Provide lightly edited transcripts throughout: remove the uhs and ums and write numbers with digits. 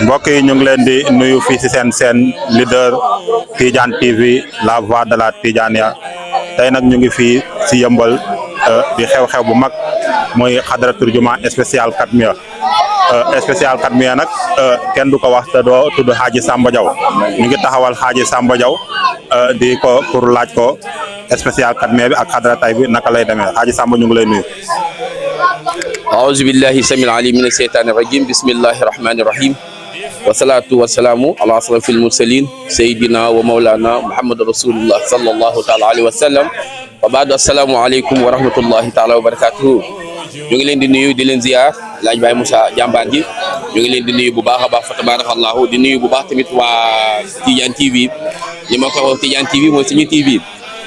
mbokk yi ñu ngi leen di nuyu fii ci seen leader Tidiane TV la voix de la Tidjaniya tey nag ñu ngi fii ci Yeumbeul di xew-xew bu mag mooy xadratul juma spécial Katmiya spécial Katmiya nag kenn du ko wax te doo tudd Haji Samba Diaw ñu ngi taxawal Haji Samba Diaw di ko pour laaj ko spécial Katmiya bi ak xadra tay bi naka lay demee Haji Samba ñu ngi lay nuyu. أعوذ بالله السميع العليم من الشيطان الرجيم بسم الله الرحمن الرحيم والصلاة والسلام على أشرف المرسلين سيدنا ومولانا محمد رسول الله صلى الله تعالى عليه وسلم وبعد السلام عليكم ورحمة الله تعالى وبركاته ñu ngi leen di nuyu di leen ziar laaj Baye Moussa jàmbaar ji ñu ngi leen di nuyu bu baax a baax fa tabarakallahu di nuyu bu baax tamit waa Tidiane TV li ma ko wax Tidiane TV mooy suñu TV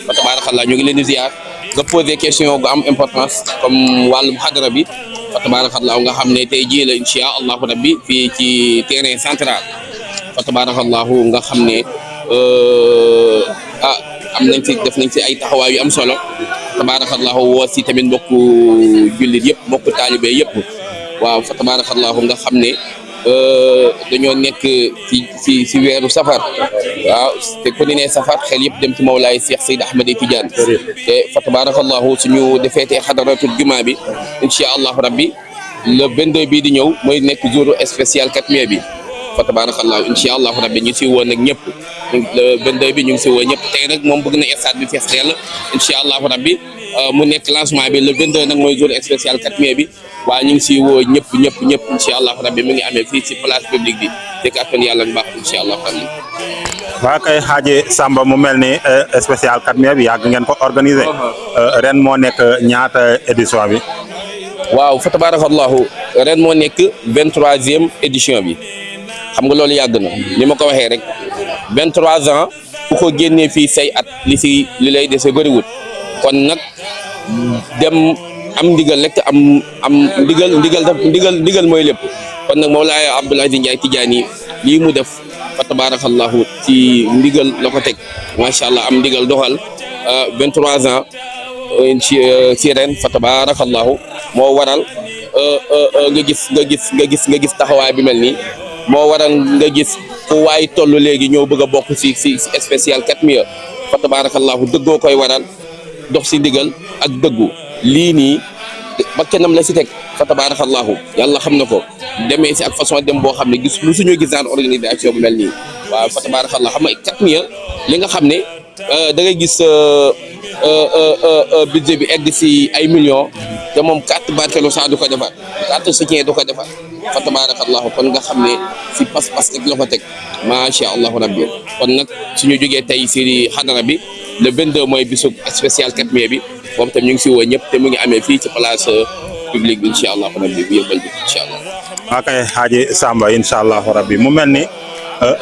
fa tabarakallahu ñu ngi leen di ziar nga posé question gu am importance comme wàllum xadara bi fa tabarakallahu nga xam ne tey jii la incha allahu rabbi fii ci terrain central fa tabarakallahu nga xam ne am nañ ci def nañ ci ay taxawaay yu am solo tabarakallahu woo si tamit mbokku jullit yëpp mbokku taalibe yëpp waaw fa tabarakallahu nga xam ne dañoo nekk ci weeru safar waaw te ku ne safar xel yëpp dem ci Mawlaay Cheikh Seyd Ahmed Tidiane te fa tabarakallahu suñu defeetee xadaratul juma bi incha allahu rabbi le 22 bii di ñëw mooy nekk jour spécial Katmiya bi fa tabarakallahu incha allahu rabbi ñu si woon nag ñëpp le 22 bi ñu ngi si woo ñëpp tey nag moom bëgg na stade bi fees dell incha allahu rabbi mu nekk lancement bi le 22 nag mooy jour spécial Katmiya bi waaw ñu ngi si woo ñëpp incha allahu rabbi mu ngi amee fii si place publique bi te kàttan yàlla bu baax incha allahu rabbi. waa kay Haji Samba mu mel ni spécial Katmiya bi yàgg ngeen ko organiser ren moo nekk ñaata édition bi. waaw fa tabarakallahu ren moo nekk 23e édition bi xam nga loolu yàgg na ni ma ko waxee rek 23 ans ku ko génnee fii say at li lay dese bëriwul kon nag dem am ndigal rek am ndigal mooy lépp kon nag Mawlaay Abdoul Aziz Ndiaye Tidjani lii mu def fa tabarakallahu ci ndigal la ko teg macha allah am ndigal doxal 23 ans ci ren fa tabarakallahu moo waral nga gis taxawaay bi mel nii moo waral nga gis fu waay toll léegi ñoo bëgg a bokk si spécial Katmiya fa tabarakallahu dëggoo koy waral dox si ndigal ak dëggu lii nii bakkanam la si teg fa tabarakallahu yàlla xam na ko demee si ak façon dem boo xam ne gis lu suñu gis daan organisation bu mel nii waaw fa tabarakallahu xam nga Katmiya li nga xam ne da ngay gis budget bi egg si ay millions te moom carte barkelu saa du ko defar carte soutien du ko defar fa tabarakallahu kon nga xam ne si pas-pas rek la ko teg macha allahu rabbi kon nag suñu jógee tey si xadara bi le 22 mooy bisu spécial Katmiya bi moom tam ñu ngi si woo ñëpp te mu ngi amee fii ci place publique bi incha allahu rabbi bu Yeumbeul bi incha allah. waa kay Haji Samba incha allahu rabbi mu mel ni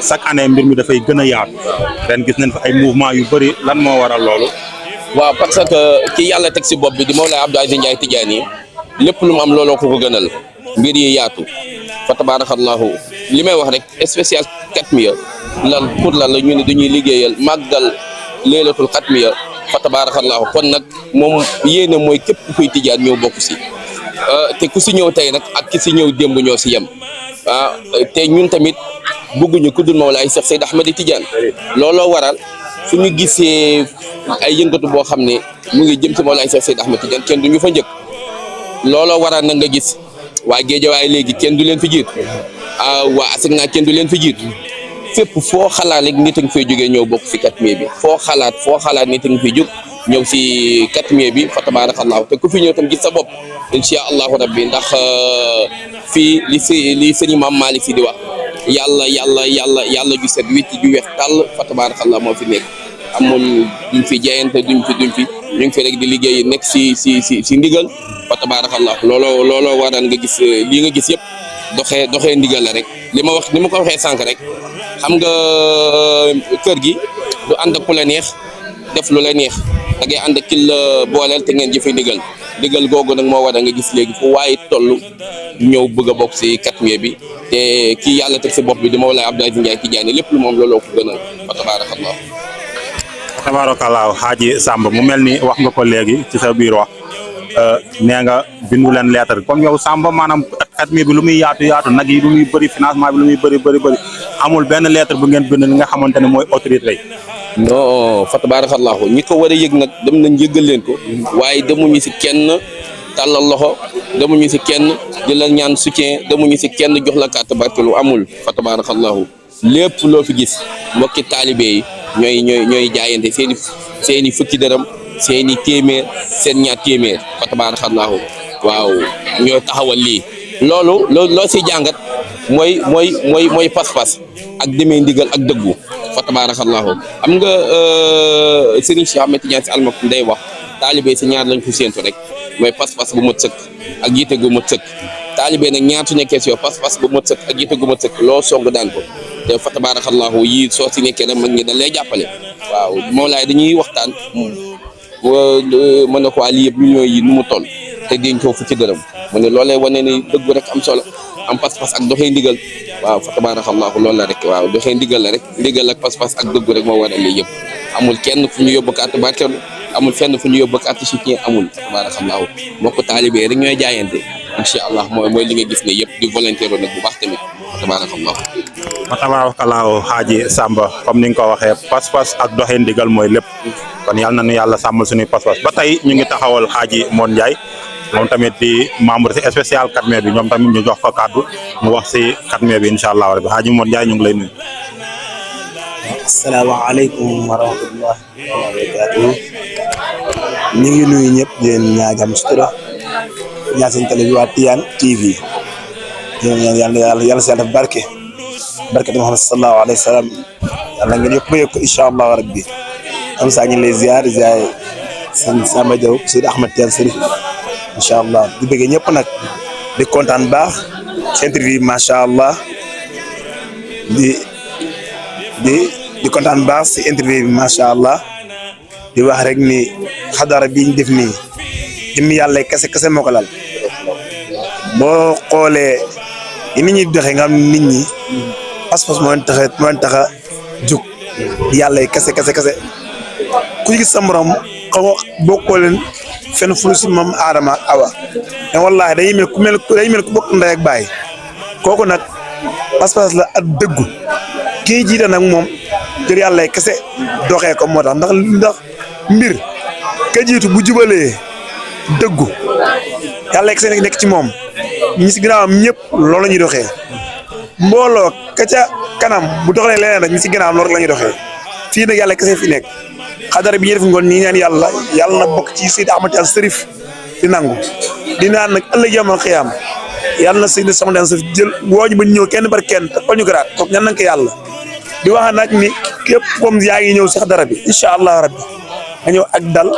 chaque année mbir mi dafay gën a yaatu ren gis nañ fa ay mouvement yu bëri lan moo waral loolu. waaw parce que ki yàlla teg si bopp bi di Mawlaay Abdoul Aziz Ndiaye Tidjani lépp lu mu am looloo ko gënal mbir yi yaatu fa tabarakallahu li may wax rek spécial Katmiya lan pour lan la ñu ne dañuy liggéeyal màggal leelatul Katmiya fa tabarakallahu kon nag moom yéene mooy képp ku koy Tidjane ñëw bokk si te ku si ñëw tey nag ak ki si ñëw démb ñoo si yem te ñun tamit bëgguñu ku dul Mawlaay Cheikh Seyd Ahmed Tidiane looloo waral suñu gisee ay yëngatu boo xam ne mu ngi jëm ci Mawlaay Cheikh Seyd Ahmed Tidiane kenn du ñu fa njëkk looloo waral nag nga gis waa Géejawaay léegi kenn du leen fi jiit waa Asegna kenn du leen fi jiit fépp foo xalaat rek nit a ngi fay jógee ñëw bokk si Katmiya bi foo xalaat nit a ngi fay jóg ñëw si Katmiya bi fa tabarakallahu te ku fi ñëw tam gis sa bopp incha allahu rabbi ndax fii li sëriñ Maam Malick si di wax yàlla ju set wicc ju weex tàll fa tabarakallahu moo fi nekk amul duñ fi jayante duñ fi ñu ngi fi rek di liggéey nekk si ndigal fa tabarakallahu looloo waral nga gis lii nga gis yëpp doxee ndigal la rek li ma ko waxee sànq rek xam nga kër gi du ànd ak ku la neex def lu la neex da ngay ànd ak ki la booleel te ngeen jëfe ndigal googu nag moo waral nga gis léegi fu waaye toll ñëw bëgg a bokk si Katmiya bi te kii yàlla teg si bopp bi di Mawlaay Abdoul Aziz Ndiaye Tidjani lépp lu moom looloo ko gënal fa tabarakallahu tabarakallahu Haji Samba mu mel ni wax nga ko léegi ci sa biir wax nee nga bindu leen lettre comme yow Samba maanaam xatmi bi lu muy yaatu nag yi lu muy bëri financement bi lu muy bëri amul benn lettre bu ngeen bind li nga xamante ne mooy autorité yi. non fa tabarakallahu ñi ko war a yëg nag dem nañ yëgal leen ko waaye demuñu si kenn tàllal loxo demuñu si kenn di la ñaan soutien demuñu si kenn jox la carte barkelu amul fa tabarakallahu lépp loo fi gis mbokki taalibe yi ñooy jaayante seeni fukki dërëm seeni téeméer seen ñaar téeméer fa tabarakallahu waaw ñoo taxawal lii loolu loo si jàngat mooy pas-pas ak demee ndigal ak dëggu fa tabarakallahu am nga Serigne Cheikh Ahmed Tidiane Sy Al Maktoum day wax taalibe si ñaar lañ ko séentu rek mooy pas-pas bu mat sëkk ak yitte gu mat sëkk taalibe nag ñaar su nekkee si yow pas-pas bu mat sëkk ak yitte gu mat sëkk loo song daan ko te fa tabarakallahu yii soo si nekkee nag mag ñi dañ lay jàppale waaw Mawlaay dañuy waxtaan mën na ko waa lii yëpp millions yi nu mu toll te diñ ko fukki dërëm mu ne loolee wane ni dëggu rek am solo am pas-pas ak doxee ndigal waaw fa tabarakallahu loolu la rek waaw doxee ndigal la rek ndigal ak pas-pas ak dëggu rek moo waral lii yëpp amul kenn fu ñu yóbbu carte barkeelu amul fenn fu ñu yóbbu carte soutien amul fa tabarakallahu mbokk taalibe rek ñooy jaayante incha allah mooy li nga gis ne yëpp di volontaire nag bu baax tamit fa tabarakallahu fa tabarakallahu Xaaji Samba comme ni nga ko waxee pas-pas ak doxee ndigal mooy lépp kon yàlla na nu yàlla sàmmal suñuy pas-pas ba tey ñu ngi taxawal Xaaji Modou Ndiaye moom tamit di membre si spécial 4mai bi ñoom tamit ñu jox ko kàddu mu wax si 4mai bi incha allah rabbi Xaaji Modou Ndiaye ñu ngi lay nuyu. asalaamaaleykum wa rahmatulah wa barakaatuhu ñu ngi nuyu ñëpp di leen ñaagam sutura ñaan seen télé bi waa Tidiane TV yàlla si yàlla def barke di Muhammad sallallahu alayhi wa sallam yàlla ngeen yëpp ba yëg ko incha allah rabbi am saa ñu lay ziar seen Samba Diaw Seydi Ahmed Tidiane Serif incha allah di bëggee ñëpp nag di kontaan baax seen interview macha allah di kontaan baax si interview bi macha allah di wax rek ni xadara bi ñu def nii jëmmi yàlla kese moo ko lal boo xoolee nit ñi doxee nga xam nit ñi pas-pas moo leen tax a jug yàlla kese ku gis sa morom xaw ma bokkoo leen fenn fu si moom Adama ak Awa mais wallaahi day mel ku bokk ndey ak baay kooku nag pas-pas la ak dëggu kii jiite nag moom jër yàlla kese doxee ko moo tax ndax mbir ka jiitu bu jubalee dëggu yàlla kese nekk ci moom ñi si ginnaawam ñëpp loolu la ñuy doxee mbooloo ka ca kanam bu doxalee leneen rek ñi si ginnaawam loolu la ñuy doxee fii nag yàlla kese fi nekk xadara bi ñu def ngoon ñi ñaan yàlla na bokk ci Seydi Ahmed Tidiane Serif di nangu di naan nag ëllëg yamal xiyaam yàlla na Seydi Ahmed Tidiane Serif jël wooñu ba ñu ñëw kenn par kenn te ñu garaat kooku ñaan nañ ko yàlla di wax nag ni képp comme yaa ngi ñëw si xadara bi incha allah rabbi nga ñëw ak dal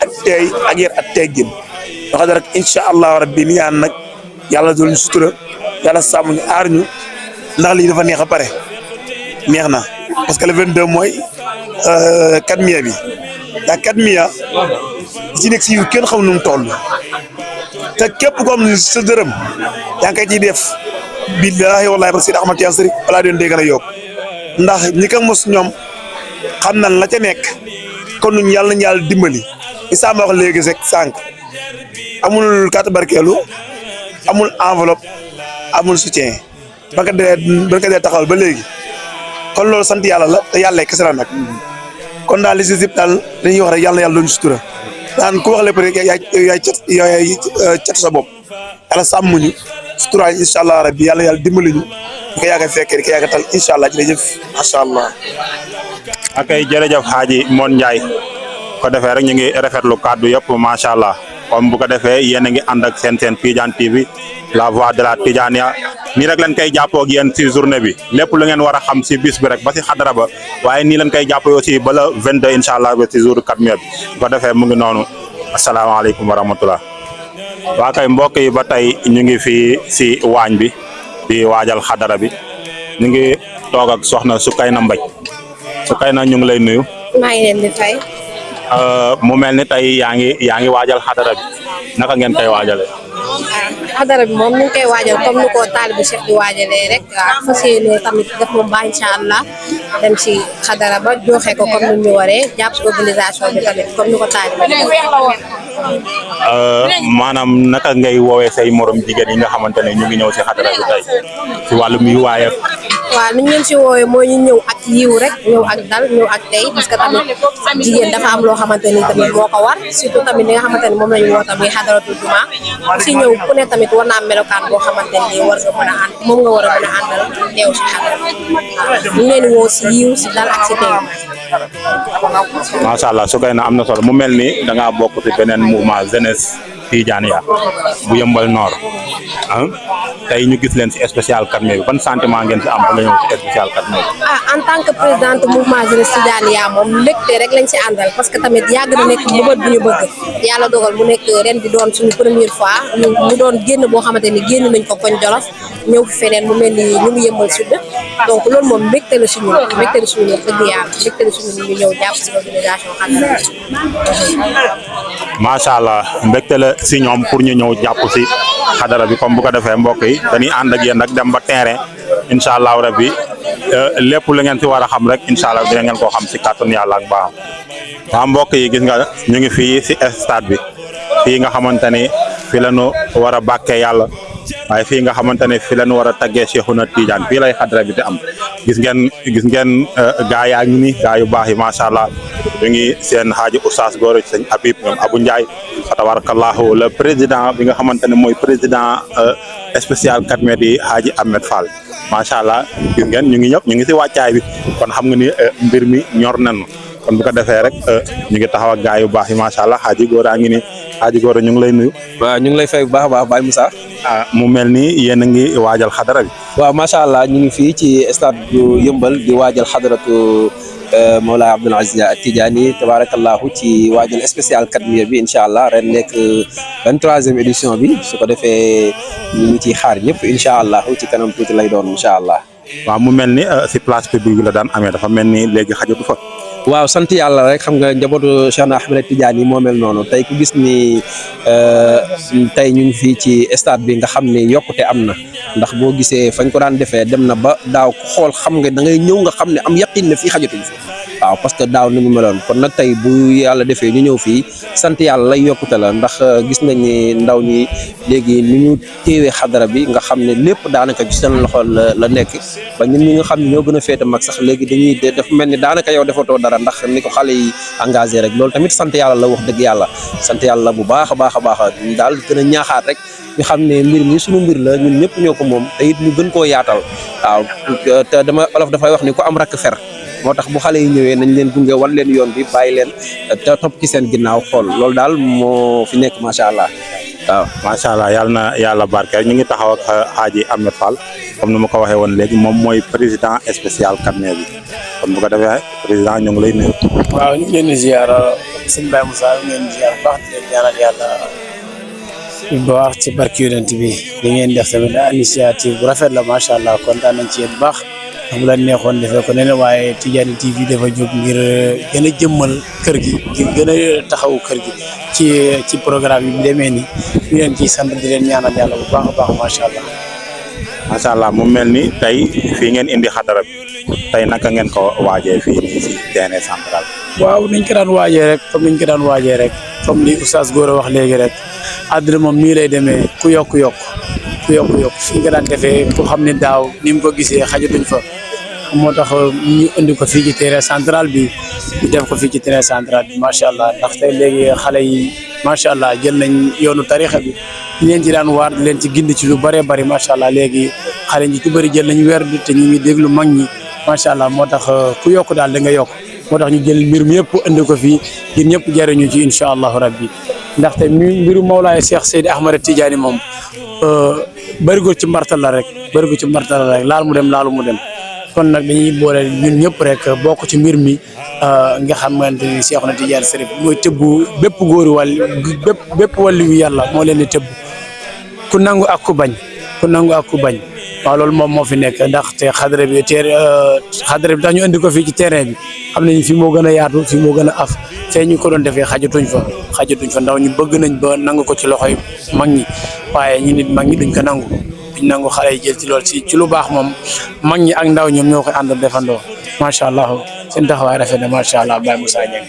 ak teey ak yar ak teggin yoo xam ne rek incha allah rabbi ni ñaan nag yàlla doon ñu sutura yàlla sàmm ñu aar ñu ndax lii dafa neex a pare neex na parce que le 22 mooy 4mai bi yaa 4mai ci nekk si yu kenn xam nu mu toll te képp ko am sa dërëm yaa ngi koy ciy def billaahi wallaahi ba Seydi Ahmed Tidiane Serif balaa doon dégg na yokk ndax ñi ko mos ñoom xam nañ la ca nekk kon ñun yàlla nañu yàlla dimbali Issa ma wax léegi rek sànq amul carte barkeelu amul enveloppe amul soutien ba nga dee taxawal ba léegi kon loolu sant yàlla la te yàlla kese la nag kon daal li si zip daal dañuy wax rek yàlla na yàlla doon sutura daan ku wax lépp rek yaay cat sa bopp yàlla sàmm ñu sutura incha allah rabbi yàlla dimbali ñu di ko yàgg a fekkee di ko yàgg a tal incha allah jërëjëf macha allah. ak ay jërëjëf Xaaji Modou Ndiaye ko defee rek ñu ngi rafetlu kàddu yëpp macha allah comme bu ko defee yéen a ngi ànd ak seen Tidiane TV la voix de la Tidjaniya nii rek lañ koy jàppoo ak yéen si journée bi lépp lu ngeen war a xam si bis bi rek ba si xadara ba waaye nii lañ koy jàppoo aussi ba le 22 incha allah ba si jour 4mai bi bu ko defee mu ngi noonu asalaamaaleykum wa rahmatullah waa kay mbokk yi ba tey ñu ngi fii si waañ bi di waajal xadara bi ñu ngi toog ak soxna Soukeyna Mbaj Soukeyna ñu ngi lay nuyu. maa ngi leen di fay. mu mel ni tey yaa ngi waajal xadara bi naka ngeen koy waajalee. xadara bi moom ñu ngi koy waajal comme ni ko taalibu Cheikh di waajalee rek fas yéene tamit def moom ba incha allah dem si xadara ba joxe ko comme ni ñu waree jàpp organisation bi tamit comme ni ko taalibu maanaam naka ngay woowee say morom jigéen yi nga xamante ne ñu ngi ñëw si xadara bi tey si wàllum yu waaye. waaw ni ñu leen si woowee mooy ñu ñëw ak yiw rek ñëw ak dal ñëw ak tey parce que tamit jigéen dafa am loo xamante ni tamit moo ko war surtout tamit li nga xamante ni moom lañu woo tamit xadaratul juma si ñëw ku ne tamit war naa am melokaan boo xamante ni war nga mën a ànd moom nga war a mën a àndal teew si xadara ñu ngi leen woo si yiw si dal ak si tey. macha allah su koy na am na solo mu mel ni da ngaa bokk si beneen mouvement jeunesse Tidiania bu Yeumbeul Nord ah tey ñu gis leen si spécial Katmé bi ban sentiment ngeen si am ba nga ñëw si spécial Katmé bi. en tant que présidente mouvement jeunesse Tidiania moom mbégte rek lañ si àndal parce que tamit yàgg na nekk mbëbët bu ñu bëgg yàlla dogal mu nekk ren bi doon suñu première fois mu doon génn boo xamante ni génn nañ ko koñ Jolof ñëw fi feneen mu mel ni ñu ngi Yeumbeul Sud donc loolu moom mbégte la suñu mbégte la suñu wax dëgg yàlla mbégte la suñu ñu ñëw jàpp si organisation xadara. macha allah mbégte la si ñoom pour ñu ñëw jàpp si xadara bi comme bu ko defee mbokk yi dañuy ànd ak yéen nag dem ba terrain incha allahu rabbi lépp lu ngeen si war a xam rek incha allah dina ngeen koo xam si kàttanu yàlla ak baaxam. waa mbokk yi gis nga ñu ngi fii si stade bi fii nga xamante ni fi la ñu war a bàkkee yàlla waaye fii nga xamante ne fi la ñu war a taggee Cheikhouna Tidiane fii lay xadara bi di am gis ngeen gaa yaa ngi ni gaa yu baax yi macha allah ñu ngi seen xaaji oustaz Gora sëñ Habib ñoom Abou Ndiaye fa tabarakallahu le président bi nga xamante ne mooy président spécial Katmé di Hadji Ahmed Fall macha allah gis ngeen ñu ngi ñëpp ñu ngi si wàccaay bi kon xam nga ni mbir mi ñor nañu kon bu ko defee rek ñu ngi taxaw ak gaa yu baax yi macha allah xaaji Gora a ngi ni xaaji Gora ñu ngi lay nuyu. waaw ñu ngi lay fay bu baax a baax Baye Moussa. mu mel ni yéen a ngi waajal xadara bi. waaw macha allah ñu ngi fii ci stade bu Yeumbeul di waajal xadaratu Mawlaay Abdoul Aziz Tidiane tabarakallahu ci waajal spécial Katmé bi incha allah ren nekk 23e édition bi su ko defee ñu ngi ciy xaar ñëpp incha allah ci kanam tuuti lay doon incha allah. waaw mu mel ni si place publique bi la daan amee dafa mel ni léegi xajatu fa. waaw sant yàlla rek xam nga njabootu Cheikh Ahmed Tidiane yi moo mel noonu tey ku gis ni tey ñu ngi fii ci stade bi nga xam ne yokkute am na ndax boo gisee fañ ko daan defee dem na ba daaw ku xool xam nga da ngay ñëw nga xam ne am yaqin ne fii xajatuñ fi waaw parce que daaw ni mu meloon kon nag tey bu yàlla defee ñu ñëw fii sant yàlla lay yokkute la ndax gis nañ ni ndaw ñi léegi ni ñu téewee xadara bi nga xam ne lépp daanaka ci seen loxo la nekk ba ñun ñi nga xam ne ñoo gën a féete mag sax léegi dañuy def mel ni daanaka yow defatoo dara ndax ni ko xale yi engagé rek loolu tamit sant yàlla la wax dëgg yàlla sant yàlla bu baax a baax a baax daal gën a ñaaxaat rek ñu xam ne mbir mi suñu mbir la ñun ñëpp ñoo ko moom te it ñu gën koo yaatal waaw te dama olof dafay wax ni ku am rakk fer moo tax bu xale yi ñëwee nañ leen gunge wan leen yoon bi bàyyi leen te topp ci seen ginnaaw xool loolu daal moo fi nekk macha allah waaw. macha allah yàlla na yàlla barkeel ñu ngi taxaw ak Hadji Ahmed Fall comme ni ma ko waxee woon léegi moom mooy président spécial Katmé bi kon bu ko defee président ñu ngi lay nuyu. waaw ñu ngi leen di ziar sëñ Baye Moussa ñu ngi leen di ziar bu baax di leen ñaanal yàlla bu baax ci barki yonent bi li ngeen def tamit initiative bu rafet la macha allah kontaan nañ ci yéen bu baax bu la neexoon defee ko neneen waaye Tidiane TV dafa jóg ngir gën a jëmmal kër gi ngir gën a taxawu kër gi ci programme yi bu demee nii ñu leen ciy sant di leen ñaanal yàlla bu baax a baax macha allah. macha allah mu mel ni tey fii ngeen indi xadara bi tey naka ngeen ko waajee fii nii si terrain central. waaw niñ ko daan waajee rek comme li oustaz Gora wax léegi rek àdduna moom nii lay demee ku yokk fii nga daan defee ku xam ne daaw ni mu ko gisee xajatuñ fa moo tax ñu indi ko fii ci terrain central bi ñu def ko fii ci terrain central bi macha allah ndax tey léegi xale yi macha allah jël nañ yoonu tarixa bi ñu leen ci daan waar di leen ci gindi ci lu bëree bëri macha allah léegi xale ñi ci bëri jël nañ weer bi te ñu ngi déglu mag ñi macha allah moo tax ku yokk daal da nga yokk moo tax ñu jël mbir mi yëpp indi ko fii ngir ñëpp jariñu ci incha allahu rabbi ndaxte mbiru Mawlaay Cheikh Seydi Ahmed Tidiane moom bërigo ci mbartal la rek laal mu dem kon nag dañuy boole ñun ñëpp rek bokk ci mbir mi nga xamante ni Cheikhouna Tidiane Chérif mooy tëbbu bépp góori wàll bépp wàllu wi yàlla moo leen di tëbb ku nangu ak ku bañ waaw loolu moom moo fi nekk ndaxte xadara bi tax ñu indi ko fii ci terrain bi xam nañu fii moo gën a yaatu fii moo gën a af fee ñu ko doon defee xajatuñ fa ndaw ñu bëgg nañ ba nangu ko ci loxoy mag ñi waaye ñi nit mag ñi duñ ko nangu xale yi jël ci lool ci lu baax moom mag ñi ak ndaw ñoom ñoo koy àndal defandoo macha allah seen taxawaay rafet na macha allah Baye Moussa Niang.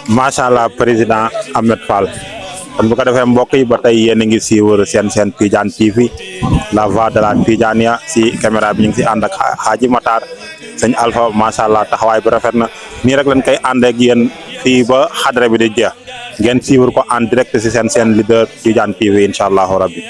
macha allah président Ahmed Fall kon bu ko defee mbokk yi ba tey yéen a ngi suivre seen Tidiane TV la voix de la Tidjaniya si caméra bi ñu ngi si ànd ak Hadji Matar sëñ Alpha macha allah taxawaay bi rafet na nii rek lañ koy ànd ak yéen fii ba xadra bi di jeex ngeen suivre ko en direct si seen leader Tidiane TV incha allahu rabbi